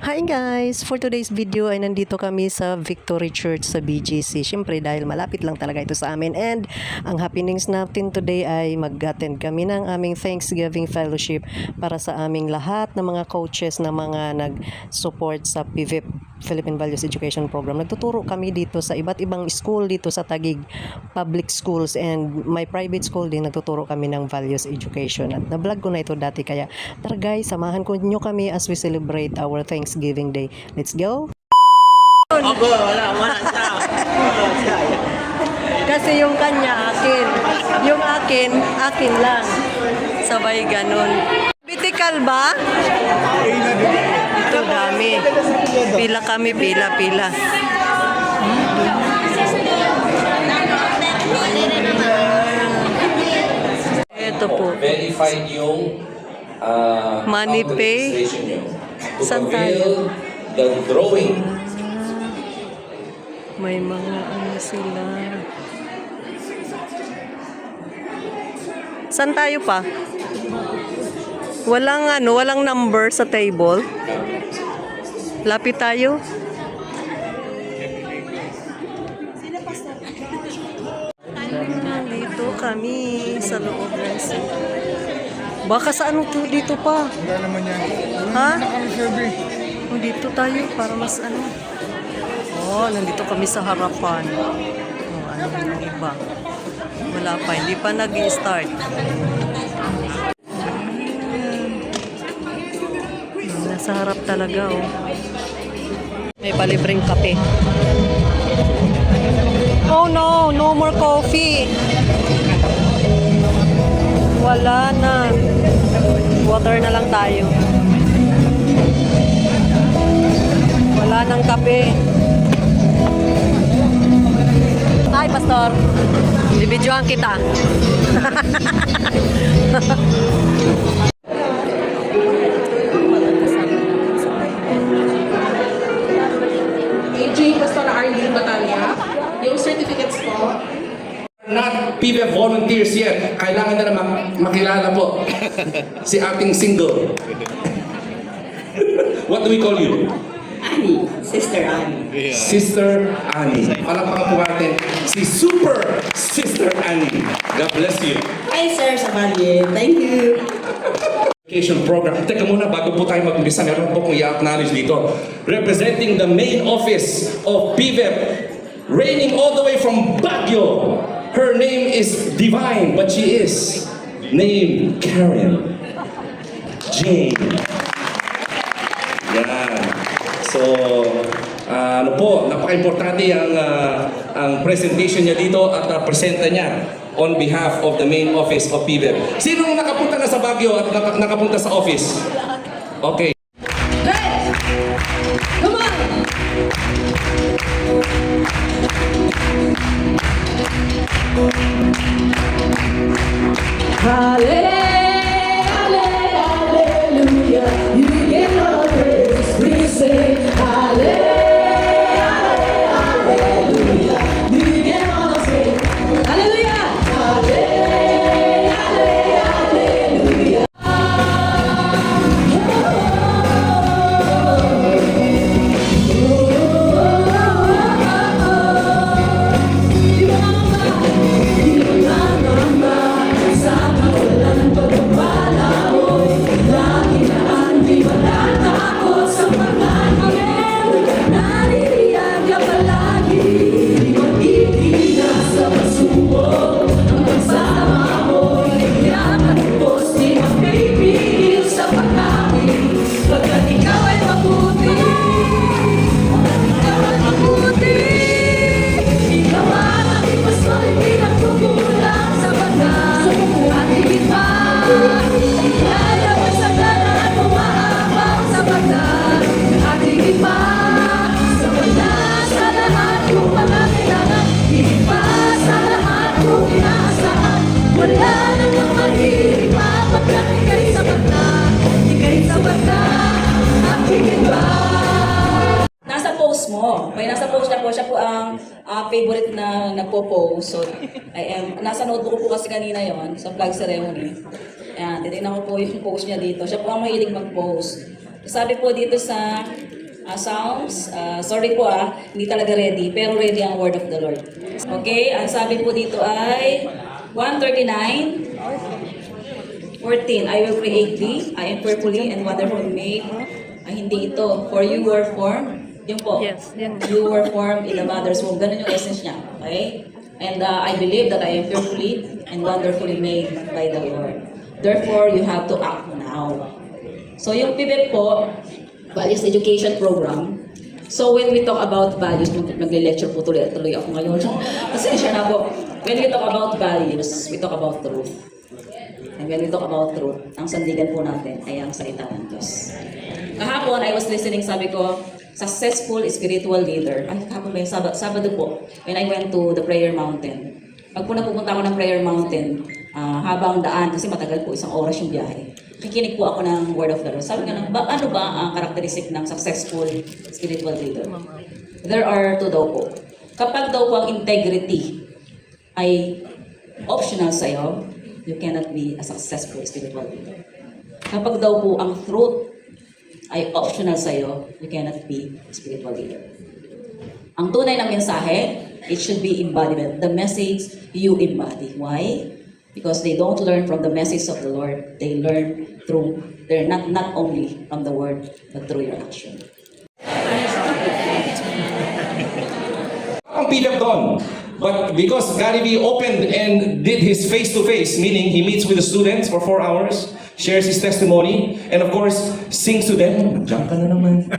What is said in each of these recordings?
Hi guys! For today's video ay nandito kami sa Victory Church sa BGC. Siyempre dahil malapit lang talaga ito sa amin, and ang happenings natin today ay mag-attend kami ng aming Thanksgiving Fellowship para sa aming lahat ng mga coaches na mga nag-support sa PVIP, Philippine Values Education Program. Nagtuturo kami dito sa iba't ibang school dito sa Taguig Public Schools, and my private school din nagtuturo kami ng Values Education. At na-vlog ko na ito dati, kaya tara guys, samahan ko nyo kami as we celebrate our Thanksgiving Day. Let's go! Ako, wala siya. Kasi yung kanya akin, yung akin lang. Sabay ganun. Vertical ba? Ito dami. Pila kami, pila. Ito po. Verified yung Money pay. registration nyo. To Saan prevail the drawing. May mga ano sila. Saan tayo pa? Walang number sa table. Lapit tayo. Dito kami sa loob ng baka sa ano to dito pa? Wala naman yan. Ha? Naka-reserve eh. Oh, dito tayo para mas ano. Oh, nandito kami sa harapan. Oh, ano yung iba? Wala pa, hindi pa nag-i-start. Nasa harap talaga, oh. May palibreng kape. Oh no, no more coffee. Wala na. Water na lang tayo. Wala nang kape. Hi, Pastor. Bibidyoan kita. AJ Pastor Arlene Batalla, yung certificates po. Not PVF volunteers yet. Kailangan na makilala po si ating single. What do we call you? Annie, Sister Annie. Sister Annie. Palakpakan po natin si Super Sister Annie. God bless you. Hi, Sir Sabalye. Thank you. Education program. Teka muna, bago po tayo mag-umpisa, meron po kong i-acknowledge dito. Representing the main office of PVEP, reigning all the way from Baguio. Her name is Divine, but she is named Karen Jane. Yan. So, ano po, napaka-importante ang presentation niya dito at presenta niya on behalf of the main office of PVEP. Sinong nakapunta na sa Baguio at nakapunta sa office? Okay. Let's! Come on! Hallelujah, you get all praise. We say hallelujah, you get all praise. Hallelujah, hallelujah. Nasa post mo. May nasa post niya po. Siya po ang favorite na nagpo-post. So, nasa notebook ko po kasi kanina yon sa flag ceremony. Ayan, titignan ko po yung post niya dito. Siya po ang mahilig mag-post. Sabi po dito sa Psalms. Sorry po hindi talaga ready, pero ready ang word of the Lord. Okay, ang sabi po dito ay 139, 14. I will create thee, I am fearfully and wonderfully made. Hindi ito. For you were formed. Yun po. Yes, yan. You were formed in the mother's womb. Ganun yung essence niya. Okay? And I believe that I am fearfully and wonderfully made by the Lord. Therefore, you have to act now. So yung PIVET po, Values Education Program. So when we talk about values, nagle-lecture po tuloy ako ngayon. Kasi siya na po. When we talk about values, we talk about truth. And when we talk about truth, ang sandigan po natin ay ang salita ng Diyos. Kahapon, I was listening, sabi ko, successful spiritual leader. Ay, kahapon ba yung Sabado po, when I went to the prayer mountain. Pag po napupunta ako ng prayer mountain, habang daan, kasi matagal po, 1 oras yung biyahe, kikinig po ako ng word of the Lord. Sabi nga, ano ba ang karakteristik ng successful spiritual leader? There are 2 daw po. Kapag daw po ang integrity ay optional sa'yo, you cannot be a successful spiritual leader. Kapag daw po ang truth ay optional sa'yo, you cannot be a spiritual leader. Ang tunay na mensahe, it should be embodiment. The message you embody. Why? Because they don't learn from the message of the Lord. They learn through, they're not only from the word, but through your action. Ang PIVET doon. But because Gary Vee opened and did his face-to-face, meaning he meets with the students for 4 hours, shares his testimony, and of course, sings to them. Diyan ka na naman.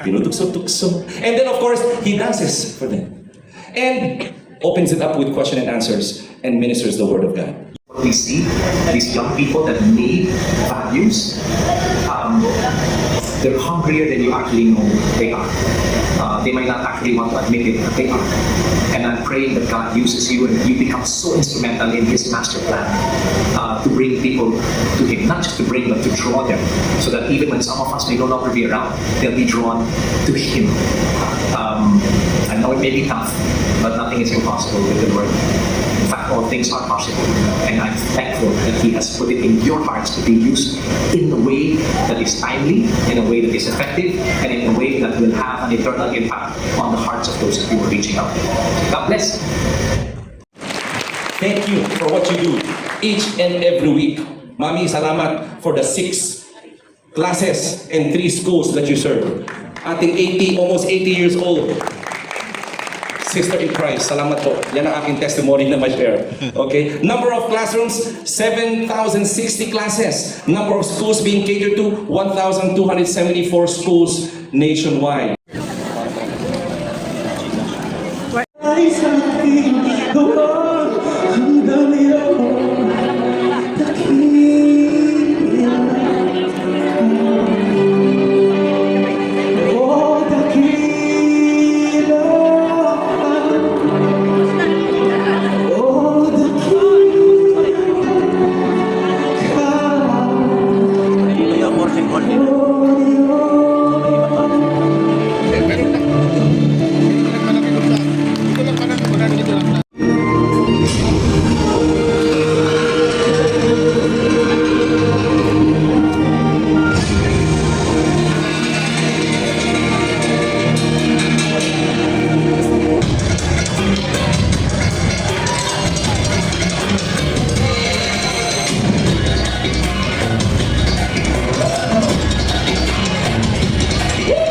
Pinutukso-tukso. And then of course, he dances for them. And opens it up with question and answers and ministers the word of God. We see these young people that need values, they're hungrier than you actually know they are. They might not actually want to admit it, but they are. And I'm praying that God uses you and you become so instrumental in His master plan to bring people to Him. Not just to bring, but to draw them. So that even when some of us may no longer be around, they'll be drawn to Him. I know it may be tough, but nothing is impossible with the Lord. In fact, all things are possible. And I'm thankful that He has put it in your hearts to be used in a way that is timely, in a way that is effective, and in a way that will have an eternal impact on the hearts of those that you are reaching out to. God bless. Thank you for what you do each and every week. Mami, salamat for the 6 classes and 3 schools that you serve. Ating almost 80 years old. Sister in Christ, salamat po. Yan ang aking testimony na ma-share. Okay? Number of classrooms, 7,060 classes. Number of schools being catered to, 1,274 schools nationwide. Ay sa aking gawa, ang dami ako dakila. Oh, dakila. Oh,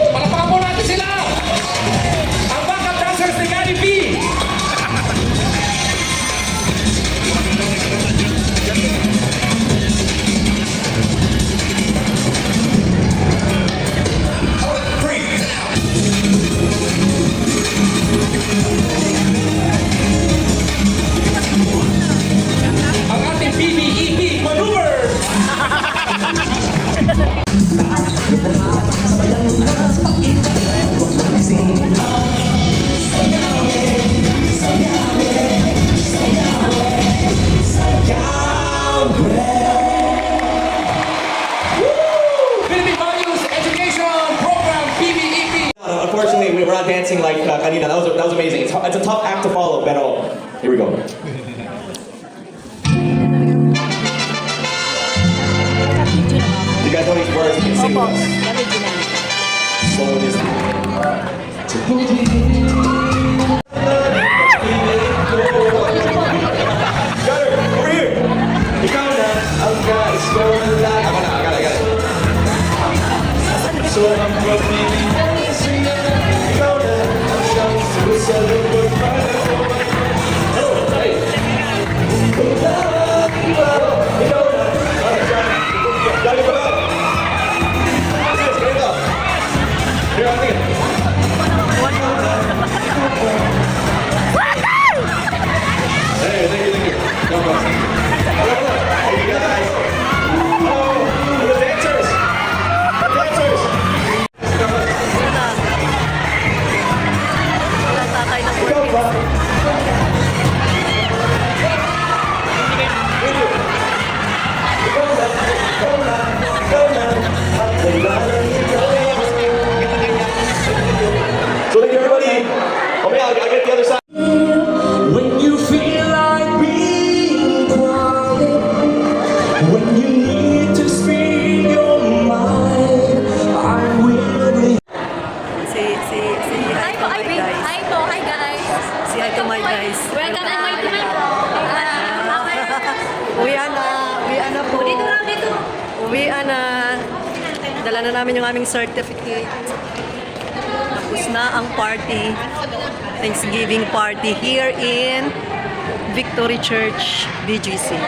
Palakpakan po natin sila! Ang backup dancers ni Gary Vee! Ang ating PBEP maneuver! Philippine Values Education Program, PBEP! Unfortunately, we're not dancing like Kanina. That was amazing. It's a tough act to follow, pero here we go. You guys know these words, you can sing with us. Slow mode is. Gunner, over here. Ikaw na ang guys ko na lang. Ako na, I got it. So I'm pagpili ng siya. Ikaw na ang siyang susunod para ko. Oh, hey. Ikaw na. Galing ba ba? Yes, ganito. Here, I'm thinking. Hey, thank you. Come on. Hey, you guys. Hello, the dancers. The dancers. Come on. Ikaw ba? So thank you everybody. Okay, I'll get the other side. When you feel like being quiet, when you need to speak your mind, I'm willing. Hi to my guys. Hi guys. Say hi to my guys. Welcome to my Uwian na po. dito. Uwian na. Dala na namin yung aming certificate. Tapos na ang party. Thanksgiving party here in Victory Church, BGC.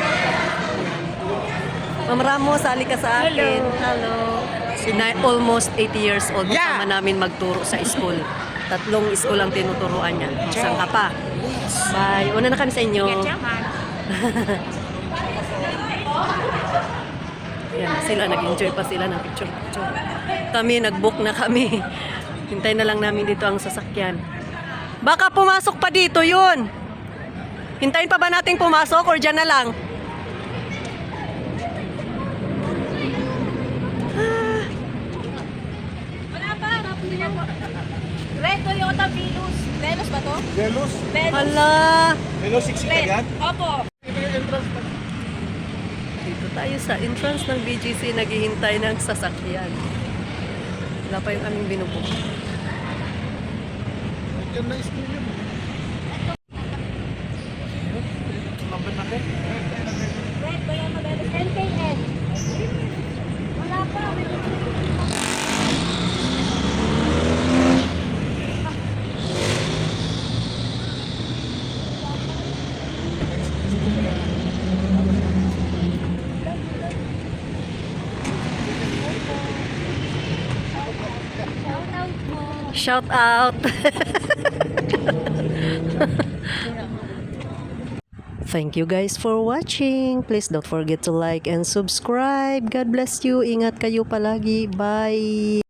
Ma'am Ramos, sali ka sa akin. Hello. Almost 80 years old. Kasama namin magturo sa school. 3 school ang tinuturuan niya. Saan ka pa? Bye. Una na kami sa inyo. Yan, sila nag-enjoy pa sila ng picture-picture. Kami, nag-book na kami. Hintay na lang namin dito ang sasakyan. Baka pumasok pa dito yun. Hintayin pa ba nating pumasok or dyan na lang? Wala pa. Red Toyota Venus. Venus ba to? Venus. Hala. Red. Opo. Dito tayo sa entrance ng BGC, naghihintay ng sasakyan. Wala pa yung aming binubuk. Red Toyota Venus. NKN. Wala pa. Shout out! Thank you guys for watching. Please don't forget to like and subscribe. God bless you. Ingat kayo palagi. Bye!